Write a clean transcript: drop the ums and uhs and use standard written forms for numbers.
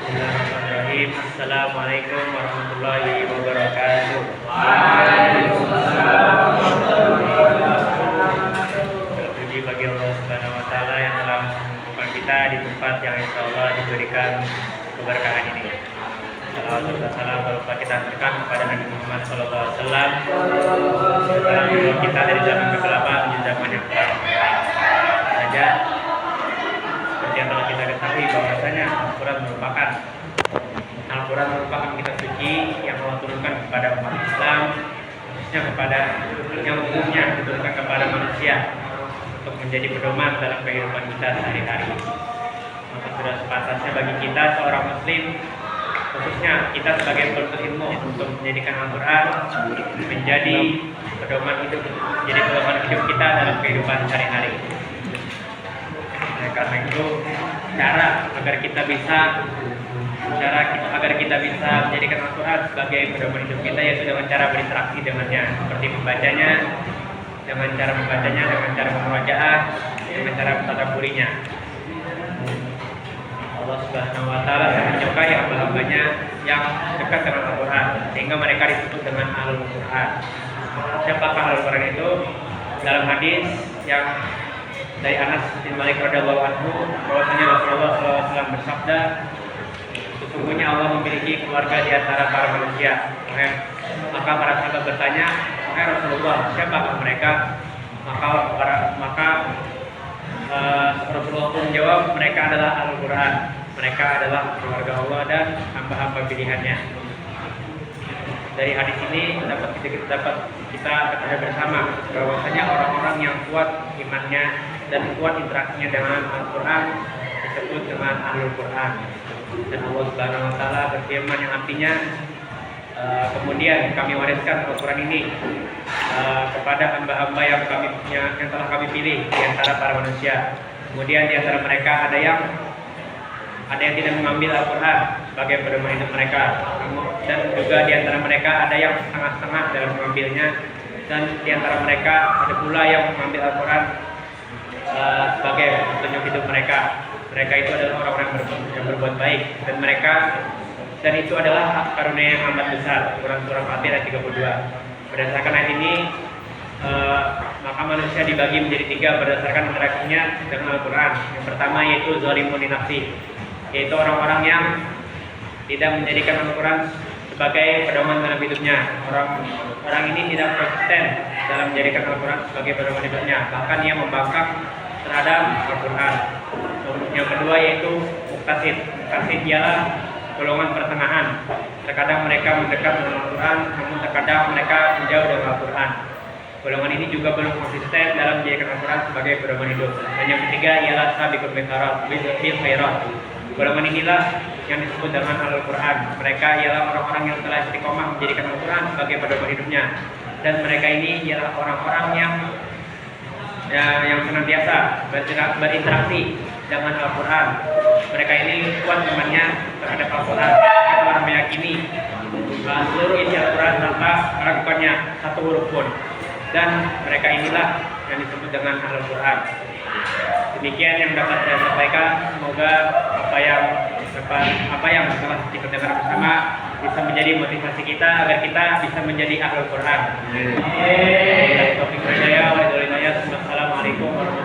Bismillahirrahmanirrahim. Assalamualaikum warahmatullahi wabarakatuh. Waalaikumsalam warahmatullahi wabarakatuh. Terpuji bagi Allah Subhanahu wa taala yang telah mengumpulkan kita di tempat yang insyaallah diberikan keberkahan ini. Salawat dan salam berupa kita aturkan kepada Nabi Muhammad sallallahu alaihi wasallam. Setelah kita dari zaman kegelapan menuju zaman yang terang. Saja seperti yang telah kita ketahui bahwasanya Al-Quran merupakan kitab suci yang Allah turunkan kepada umat Islam, khususnya kepada yang umumnya diturunkan kepada manusia untuk menjadi pedoman dalam kehidupan kita sehari-hari. Maka sudah sepantasnya bagi kita seorang muslim, khususnya kita sebagai penuntut ilmu, untuk menjadikan Al-Quran menjadi pedoman hidup, kita dalam kehidupan sehari-hari. Karena itu cara agar kita bisa menjadikan Al-Quran sebagai pedoman hidup kita yaitu dengan cara berinteraksi dengannya, seperti membacanya, dengan cara memurojaah, dengan cara mentadabburinya. Allah Subhanahu wa taala menyukai hamba-hambanya yang dekat dengan Al-Quran, sehingga mereka disebut dengan Ahlul Quran. Siapakah Ahlul Quran itu? Dalam hadis yang dari Anas bin Malik radhiyallahu anhu, bahwasanya Rasulullah SAW bersabda, sesungguhnya Allah memiliki keluarga di antara para manusia. Maka para sahabat bertanya, wahai Rasulullah, siapakah mereka? Maka Rasulullah pun menjawab, mereka adalah Al-Quran. Mereka adalah keluarga Allah dan hamba-hamba pilihannya. Dari hadis ini dapat kita ketahui bersama bahwasanya orang-orang yang kuat imannya dan kuat interaksinya dengan Al-Quran disebut dengan Ahlul Quran. Dan Allah Subhanahu wa taala berfirman yang artinya kemudian kami wariskan Al-Quran ini kepada hamba-hamba yang telah kami pilih di antara para manusia. Kemudian di antara mereka ada yang tidak mengambil Al-Quran sebagai pedoman hidup mereka, dan juga di antara mereka ada yang setengah-setengah dalam mengambilnya, dan di antara mereka ada pula yang mengambil Al-Quran sebagai petunjuk hidup mereka. Mereka itu adalah orang-orang yang berbuat baik, dan itu adalah karunia yang amat besar. Quran surah Fatir ayat 32. Berdasarkan ayat ini, maka manusia dibagi menjadi tiga berdasarkan interaksinya dengan Al-Quran. Yang pertama yaitu zalimun li nafsi, yaitu orang-orang yang tidak menjadikan Al-Quran sebagai pedoman dalam hidupnya. Orang ini tidak konsisten dalam menjadikan Al-Quran sebagai pedoman hidupnya, bahkan ia membangkang terhadap Al-Quran. Yang kedua yaitu muktasid. Muktasid ialah golongan pertengahan. Terkadang mereka mendekat dengan Al-Quran, namun terkadang mereka menjauh dari Al-Quran. Golongan ini juga belum konsisten dalam menjadikan Al-Quran sebagai pedoman hidup. Dan yang ketiga ialah sabiqun bil khairat. Golongan inilah yang disebut dengan Al-Quran. Mereka ialah orang-orang yang telah istiqomah menjadikan Al-Quran sebagai pedoman hidupnya. Dan mereka ini ialah orang-orang yang senantiasa berinteraksi dengan Al-Quran. Mereka ini kuat imannya terhadap Al-Quran. Mereka orang meyakini seluruh isi Al-Quran tanpa meragukannya satu huruf pun. Dan mereka inilah yang disebut dengan Al-Quran. Demikian yang dapat saya sampaikan. Semoga apa yang telah kita dengar bersama bisa menjadi motivasi kita agar kita bisa menjadi Ahlul Quran. Amin. Assalamualaikum warahmatullahi wabarakatuh.